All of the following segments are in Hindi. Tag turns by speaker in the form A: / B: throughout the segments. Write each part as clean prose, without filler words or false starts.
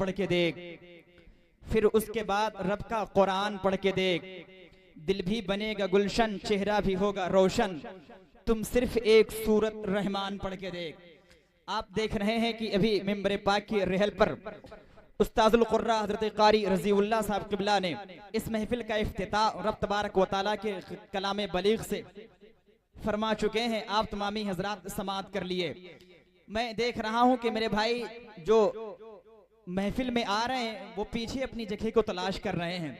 A: पढ़ के देख, फिर उसके बाद रब का कुरान पढ़ के देख, दिल भी बनेगा गुलशन, चेहरा भी होगा रोशन। तुम सिर्फ एक सूरत रहमान पढ़ के देख। आप देख रहे हैं कि अभी मिंबर पाक की रहल पर उस्ताजुल कुर्रा हजरत कारी रजीउल्लाह साहब किबला ने इस महफिल का इफ्तिताह रब तबारक व तआला के कलाम बलीग से फरमा चुके हैं। आप तमामी हजरात समाअत कर लिए। मैं देख रहा हूं कि मेरे भाई जो महफिल में आ रहे हैं वो पीछे अपनी जगह को तलाश कर रहे हैं।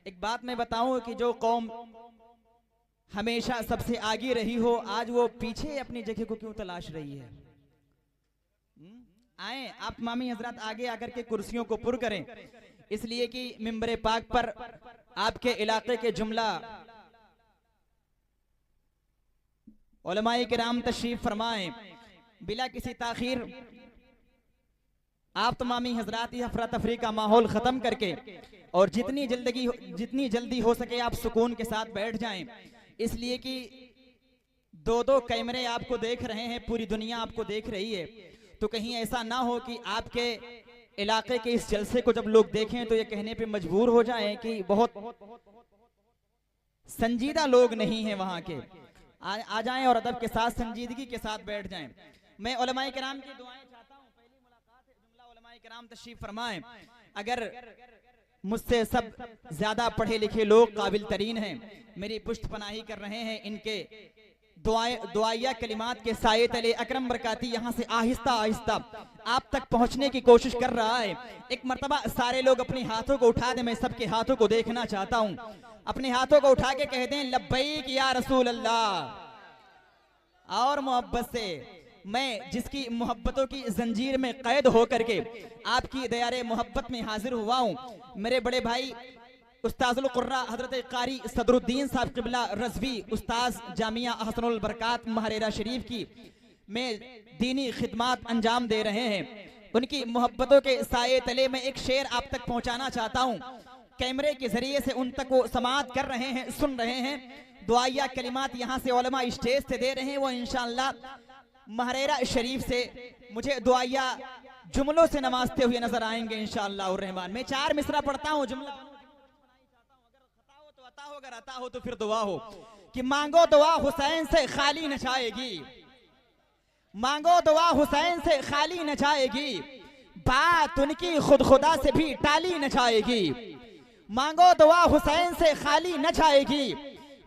A: एक बात मैं बताऊं कि जो कौम हमेशा सबसे आगे रही हो, आज वो पीछे अपनी जगह को क्यों तलाश रही है? आए आप तमामी हजरात आगे आकर के कुर्सियों को पुर करें, इसलिए कि मिंबर पाक पर आपके इलाके के जुमला उलमाए किराम तशरीफ फरमाएं। बिला किसी ताखीर आप तमामी हजरात अफरा तफरी का माहौल खत्म करके और जितनी जल्दी हो सके आप सुकून के साथ बैठ जाएं, इसलिए कि दो कैमरे आपको देख रहे हैं, पूरी दुनिया आपको देख रही है। तो कहीं ऐसा ना हो कि आपके इलाके के इस जलसे को जब लोग देखें तो ये कहने पे मजबूर हो जाएं कि बहुत संजीदा लोग नहीं हैं वहां के। आ जाएं और अदब के साथ संजीदगी के साथ बैठ जाएं। मैं उलमाए किराम की दुआएं चाहता हूं। पहली मुलाकात है, जुमला उलमाए किराम तशरीफ फरमाएं। अगर मुझसे सब ज्यादा पढ़े लिखे लोग काबिल तरीन हैं, मेरी पुष्ट पनाही कर रहे हैं, इनके दुआया कलिमात के साये तले अकरम बरकाती यहाँ से आहिस्ता आहिस्ता आप तक पहुँचने की कोशिश कर रहा है। एक मर्तबा सारे लोग अपने हाथों को उठा दें, मैं सबके हाथों को देखना चाहता हूँ। अपने हाथों को उठा के कह दें लब्बैक या रसूल अल्लाह। और मोहब्बत से मैं जिसकी मोहब्बतों की जंजीर में कैद होकर के आपकी दयारे मोहब्बत में हाजिर हुआ हूँ, मेरे बड़े भाई उस्ताजुल कुर्रा हजरत कारी सदरुद्दीन साहब किबला रज़वी उस्ताज जामिया अहसनुल बरकात महरेरा शरीफ की में दीनी खिदमात अंजाम दे रहे हैं। उनकी मोहब्बतों के साये तले में एक शेर आप तक पहुंचाना चाहता हूं। कैमरे के जरिए से उन तक वो समाअत कर रहे हैं, सुन रहे हैं। दुआया कलिमात यहाँ से उलमा स्टेज से दे रहे हैं, वो इंशाअल्लाह महरेरा शरीफ से मुझे दुआया जुमलों से नवाजते हुए नजर आएंगे इंशाअल्लाह रहमान। मैं 4 मिसरा पढ़ता हूँ, जुमला अगर अता हो तो फिर दुआ हो कि मांगो दुआ हुसैन से खाली न जाएगी, मांगो दुआ हुसैन से खाली न जाएगी, बात उनकी खुद खुदा से भी टाली न जाएगी। मांगो दुआ हुसैन से खाली न जाएगी,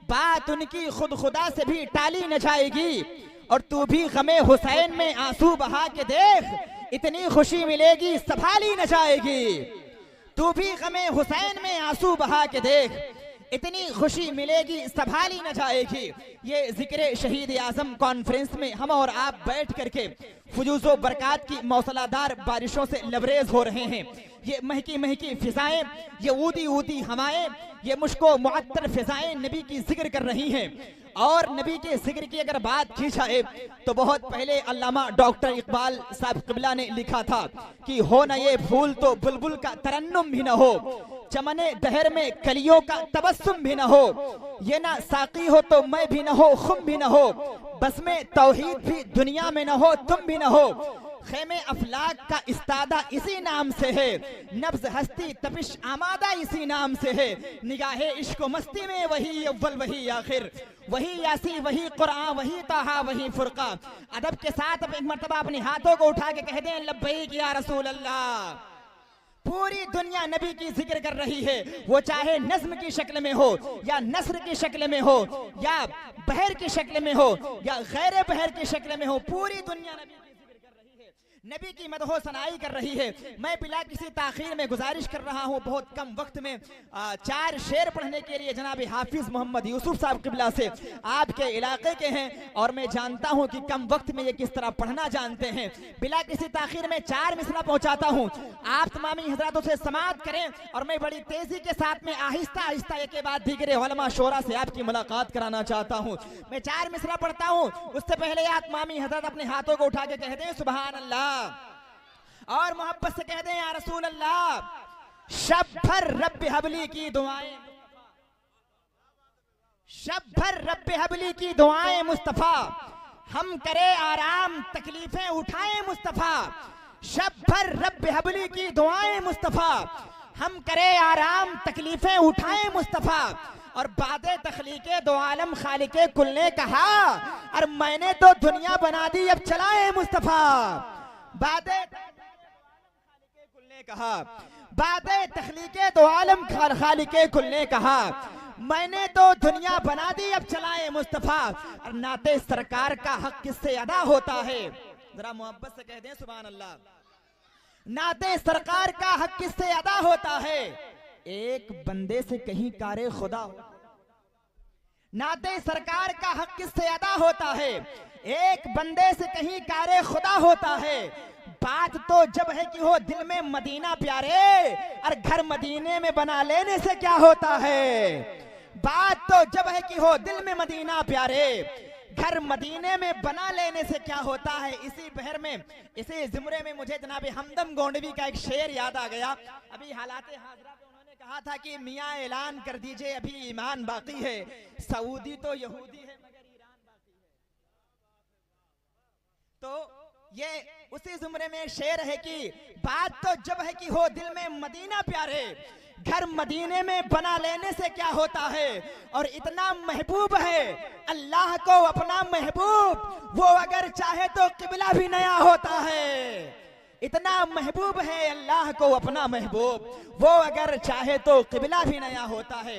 A: बात उनकी खुद खुदा से भी टाली न जाएगी। और तू भी गमे हुसैन में आंसू बहा के देख, इतनी खुशी मिलेगी संभाली न जाएगी। तू भी गमे हुसैन में आंसू बहा के देख, इतनी खुशी मिलेगी संभाली न जाएगी। ये जिक्र शहीद आजम कॉन्फ्रेंस में हम और आप बैठ करके फुजूज़ो बरकात की मौसलाधार बारिशों से लबरेज हो रहे हैं। ये महकी महकी फिजाएं, ये ऊदी ऊदी हवाएं, ये मुश्को मुअत्तर फिजाएं नबी की जिक्र कर रही हैं। और नबी के जिक्र की अगर बात की जाए तो बहुत पहले अल्लामा डॉक्टर इकबाल साहब किबला ने लिखा था कि हो न ये फूल तो बुलबुल का तरन्नुम भी न हो, चमने दहर में कलियों का तबस्सुम भी न हो, ये ना साकी हो तो मैं भी न हो, खुम भी न हो, बस में तौहीद भी दुनिया में न हो, तुम भी न हो। खेमे अफलाक का इस्तादा इसी नाम से है, नब्ज हस्ती तपिश आमादा इसी नाम से है। निगाहे इश्क मस्ती में वही अव्वल वही आखिर, वही यासी वही कुरान वही ताहा वही फुरका। अदब के साथ अब एक मर्तबा अपने हाथों को उठा के कह दें लब्बैक या रसूल अल्लाह। पूरी दुनिया नबी की जिक्र कर रही है, वो चाहे नज्म की शक्ल में हो या नस्र की शक्ल में हो या बहर की शक्ल में हो या गैर बहर की शक्ल में हो, पूरी दुनिया नबी नबी की मदहो सनाई कर रही है। मैं बिला किसी ताखीर में गुजारिश कर रहा हूँ, बहुत कम वक्त में 4 शेर पढ़ने के लिए जनाब हाफिज मोहम्मद यूसुफ साहब किबला से आपके इलाके के हैं और मैं जानता हूँ कि कम वक्त में ये किस तरह पढ़ना जानते हैं। बिला किसी ताखीर में 4 मिसरा पहुँचाता हूँ, आप तमामी हजरातों से समाअत करें और मैं बड़ी तेजी के साथ में आहिस्ता आहिस्ता एक के बाद दीगरे उलमा शोरा से आपकी मुलाकात कराना चाहता हूँ। मैं 4 मिसरा पढ़ता हूँ, उससे पहले आप तमामी हजरत अपने हाथों को उठा के कह दें सुभान अल्लाह और मोहब्बत से कह दें या रसूल अल्लाह। शब भर रब्बे हबली की दुआएं, शब भर रब्बे हबली की दुआएं मुस्तफा, हम करे आराम तकलीफें उठाएं मुस्तफा। शब भर रब हबली की दुआएं मुस्तफा, हम करे आराम तकलीफें उठाएं मुस्तफा। और बादे तखलीके दो आलम खालिके कुल ने कहा, और मैंने तो दुनिया बना दी अब चलाए मुस्तफा। बादे खालिके कुल ने कहा, बादे तखलीके दो आलम खालिके कुल ने कहा, मैंने तो दुनिया बना दी अब चलाए मुस्तफा। और नाते सरकार का हक किससे अदा होता है, जरा मोहब्बत से कह दें सुभान अल्लाह। नाते सरकार का हक किससे अदा होता है, एक बंदे से कहीं कारे खुदा। नाते सरकार का हक किससे अदा होता है, एक बंदे से कहीं कारे खुदा होता है। बात तो जब है कि हो दिल में मदीना प्यारे, और घर मदीने में बना लेने से क्या होता है। बात तो जब है कि हो दिल में मदीना प्यारे, घर मदीने में बना लेने से क्या होता है। इसी बहर में, इसी ज़ुमरे में मुझे जनाब हमदम गोंडवी का एक शेर याद आ गया। अभी हालाते हाजरा पे उन्होंने कहा था कि मियाँ ऐलान कर दीजिए अभी ईमान बाकी है, सऊदी तो यहूदी है मगर ईरान बाकी है। तो ये उसी ज़ुमरे में शेर है कि बात तो जब है कि हो दिल में मदीना प्यारे, घर मदीने में बना लेने से क्या होता है। और इतना महबूब है अल्लाह को अपना महबूब, वो अगर चाहे तो किबला भी नया होता है। इतना महबूब है अल्लाह को अपना महबूब, वो अगर चाहे तो किबला भी नया होता है।